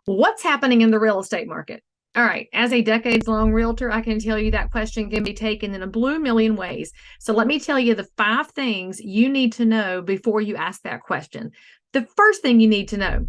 What's happening in the real estate market? All right, as a decades-long realtor, I can tell you that question can be taken in a blue million ways. So let me tell you the 5 things you need to know before you ask that question. The first thing you need to know,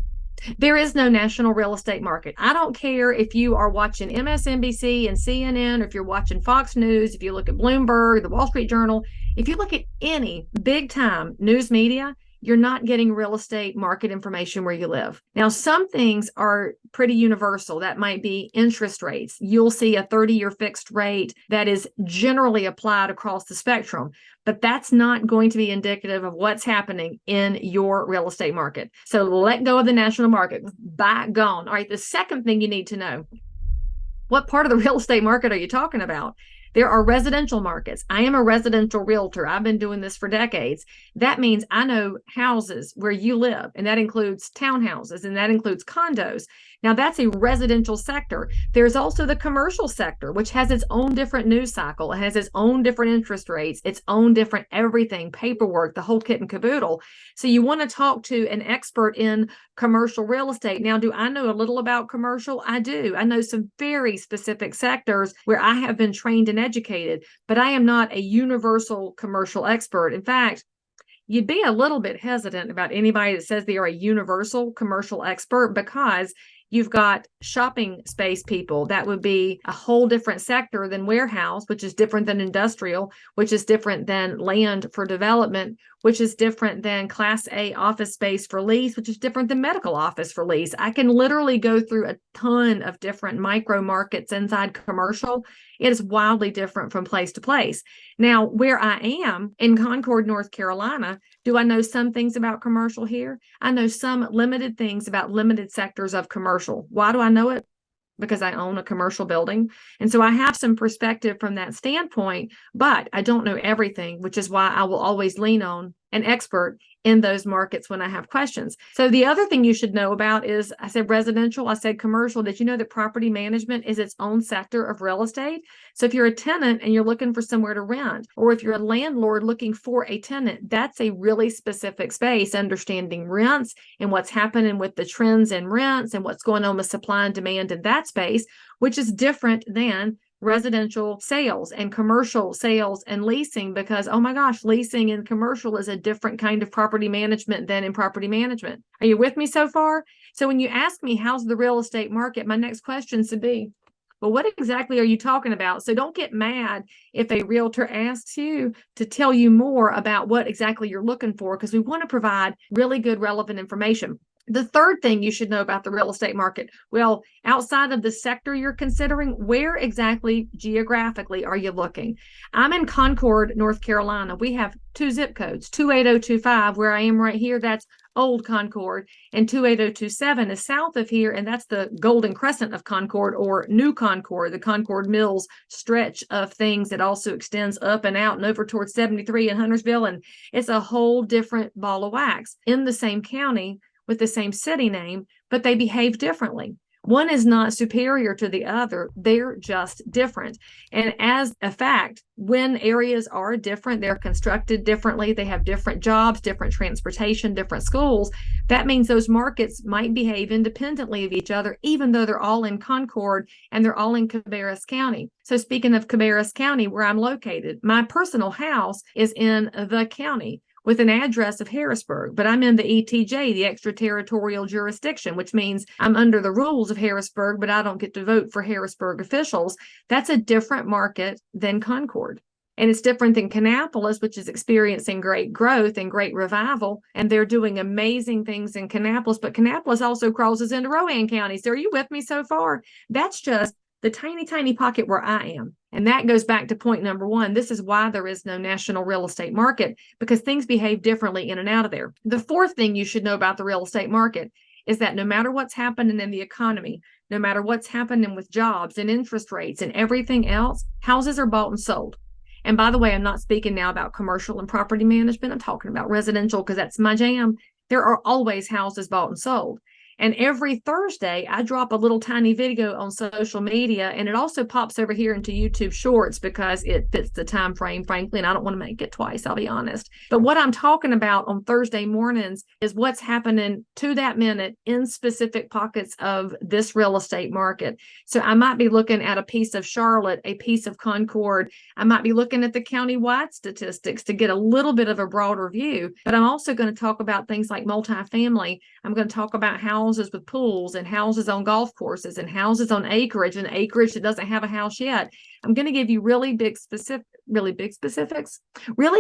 there is no national real estate market. I don't care if you are watching MSNBC and CNN, or if you're watching Fox News, if you look at Bloomberg, the Wall Street Journal, if you look at any big time news media, you're not getting real estate market information where you live. Now, some things are pretty universal. That might be interest rates. You'll see a 30-year fixed rate that is generally applied across the spectrum, but that's not going to be indicative of what's happening in your real estate market. So let go of the national market. Gone. All right, the second thing you need to know, what part of the real estate market are you talking about? There are residential markets. I am a residential realtor. I've been doing this for decades. That means I know houses where you live, and that includes townhouses, and that includes condos. Now, that's a residential sector. There's also the commercial sector, which has its own different news cycle. It has its own different interest rates, its own different everything, paperwork, the whole kit and caboodle. So you want to talk to an expert in commercial real estate. Now, do I know a little about commercial? I do. I know some very specific sectors where I have been trained and educated, but I am not a universal commercial expert. In fact, you'd be a little bit hesitant about anybody that says they are a universal commercial expert, because you've got shopping space people. That would be a whole different sector than warehouse, which is different than industrial, which is different than land for development, which is different than Class A office space for lease, which is different than medical office for lease. I can literally go through a ton of different micro markets inside commercial. It is wildly different from place to place. Now, where I am in Concord, North Carolina, do I know some things about commercial here? I know some limited things about limited sectors of commercial. Why do I know it? Because I own a commercial building. And so I have some perspective from that standpoint, but I don't know everything, which is why I will always lean on an expert in those markets when I have questions. So the other thing you should know about is, I said residential, I said commercial. Did you know that property management is its own sector of real estate? So if you're a tenant and you're looking for somewhere to rent, or if you're a landlord looking for a tenant, that's a really specific space, understanding rents and what's happening with the trends in rents and what's going on with supply and demand in that space, which is different than residential sales and commercial sales and leasing, because, oh my gosh, leasing and commercial is a different kind of property management than in property management. Are you with me so far? So when you ask me, how's the real estate market, my next question should be, well, what exactly are you talking about? So don't get mad if a realtor asks you to tell you more about what exactly you're looking for, because we want to provide really good, relevant information. The third thing you should know about the real estate market, well, outside of the sector you're considering, where exactly geographically are you looking? I'm in Concord, North Carolina. We have 2 zip codes, 28025, where I am right here. That's Old Concord, and 28027 is south of here, and that's the Golden Crescent of Concord, or New Concord, the Concord Mills stretch of things that also extends up and out and over towards 73 and Huntersville, and it's a whole different ball of wax in the same county with the same city name, but they behave differently. One is not superior to the other. They're just different. And as a fact, when areas are different, they're constructed differently, they have different jobs, different transportation, different schools. That means those markets might behave independently of each other, even though they're all in Concord and they're all in Cabarrus County. So speaking of Cabarrus County, where I'm located, my personal house is in the county with an address of Harrisburg, but I'm in the ETJ, the extraterritorial jurisdiction, which means I'm under the rules of Harrisburg, but I don't get to vote for Harrisburg officials. That's a different market than Concord. And it's different than Kannapolis, which is experiencing great growth and great revival. And they're doing amazing things in Kannapolis, but Kannapolis also crosses into Rowan County. So are you with me so far? That's just the tiny, tiny pocket where I am. And that goes back to point number 1. This is why there is no national real estate market, because things behave differently in and out of there. The fourth thing you should know about the real estate market is that no matter what's happening in the economy, no matter what's happening with jobs and interest rates and everything else, houses are bought and sold. And by the way, I'm not speaking now about commercial and property management. I'm talking about residential, because that's my jam. There are always houses bought and sold. And every Thursday, I drop a little tiny video on social media, and it also pops over here into YouTube Shorts because it fits the time frame, frankly, and I don't want to make it twice, I'll be honest. But what I'm talking about on Thursday mornings is what's happening to that minute in specific pockets of this real estate market. So I might be looking at a piece of Charlotte, a piece of Concord. I might be looking at the county-wide statistics to get a little bit of a broader view, but I'm also going to talk about things like multifamily. I'm going to talk about houses with pools and houses on golf courses and houses on acreage and acreage that doesn't have a house yet. I'm going to give you really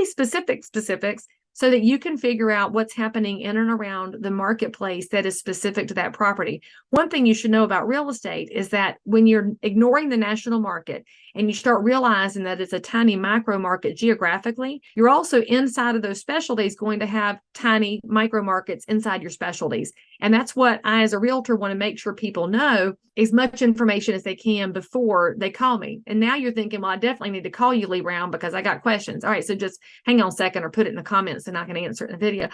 specifics so that you can figure out what's happening in and around the marketplace that is specific to that property. One thing you should know about real estate is that when you're ignoring the national market and you start realizing that it's a tiny micro market geographically, you're also inside of those specialties going to have tiny micro markets inside your specialties. And that's what I, as a realtor, want to make sure people know as much information as they can before they call me. And now you're thinking, well, I definitely need to call you, Leigh Brown, because I got questions. All right, so just hang on a second or put it in the comments and I can answer it in the video.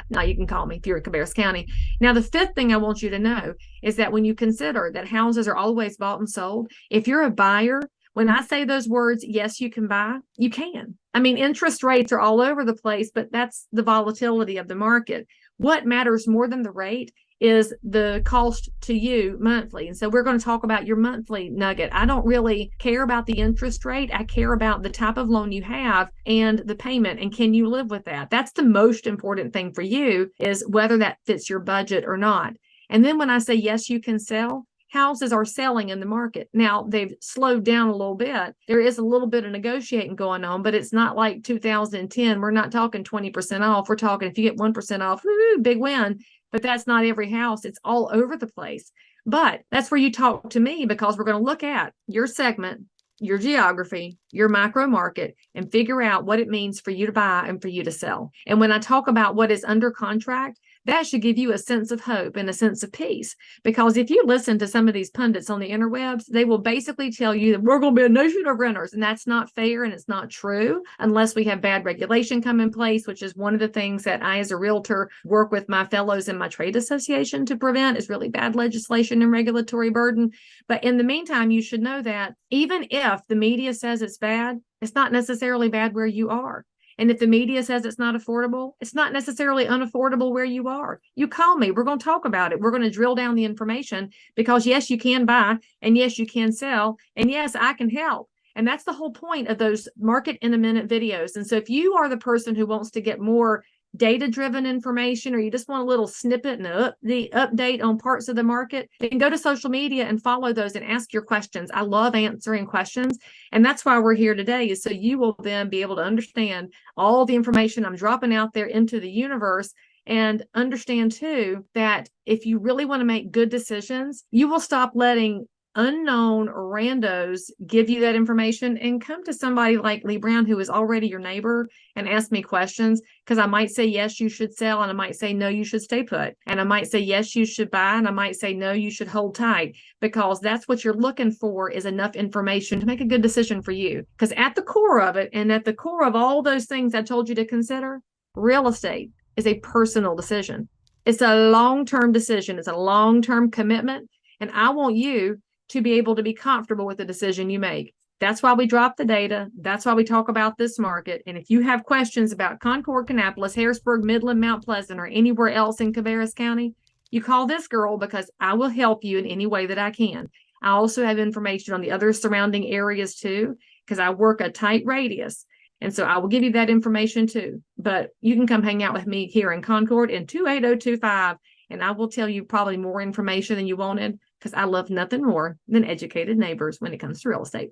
Now you can call me if you're in Cabarrus County. Now, the fifth thing I want you to know is that when you consider that houses are always bought and sold, if you're a buyer, when I say those words, yes, you can buy, you can. I mean, interest rates are all over the place, but that's the volatility of the market. What matters more than the rate is the cost to you monthly. And so we're going to talk about your monthly nugget. I don't really care about the interest rate. I care about the type of loan you have and the payment. And can you live with that? That's the most important thing for you, is whether that fits your budget or not. And then when I say, yes, you can sell, houses are selling in the market. Now, they've slowed down a little bit. There is a little bit of negotiating going on, but it's not like 2010. We're not talking 20% off. We're talking if you get 1% off, woo, big win. But that's not every house. It's all over the place. But that's where you talk to me, because we're going to look at your segment, your geography, your micro market, and figure out what it means for you to buy and for you to sell. And when I talk about what is under contract, that should give you a sense of hope and a sense of peace. Because if you listen to some of these pundits on the interwebs, they will basically tell you that we're going to be a nation of renters. And that's not fair and it's not true unless we have bad regulation come in place, which is one of the things that I, as a realtor, work with my fellows in my trade association to prevent, is really bad legislation and regulatory burden. But in the meantime, you should know that even if the media says it's bad, it's not necessarily bad where you are. And if the media says it's not affordable, it's not necessarily unaffordable where you are. You call me. We're going to talk about it. We're going to drill down the information, because yes, you can buy, and yes, you can sell, and yes, I can help. And that's the whole point of those market in a minute videos. And so if you are the person who wants to get more data-driven information, or you just want a little snippet and the update on parts of the market, then go to social media and follow those and ask your questions. I love answering questions. And that's why we're here today, is so you will then be able to understand all the information I'm dropping out there into the universe, and understand too that if you really want to make good decisions, you will stop letting unknown randos give you that information and come to somebody like Leigh Brown, who is already your neighbor, and ask me questions. Because I might say, yes, you should sell, and I might say, no, you should stay put. And I might say, yes, you should buy, and I might say, no, you should hold tight, because that's what you're looking for, is enough information to make a good decision for you. Because at the core of it, and at the core of all those things I told you to consider, real estate is a personal decision. It's a long-term decision. It's a long-term commitment. And I want you to be able to be comfortable with the decision you make. That's why we drop the data. That's why we talk about this market. And if you have questions about Concord, Kannapolis, Harrisburg, Midland, Mount Pleasant, or anywhere else in Cabarrus County, you call this girl, because I will help you in any way that I can. I also have information on the other surrounding areas too, because I work a tight radius. And so I will give you that information too. But you can come hang out with me here in Concord in 28025, and I will tell you probably more information than you wanted, because I love nothing more than educated neighbors when it comes to real estate.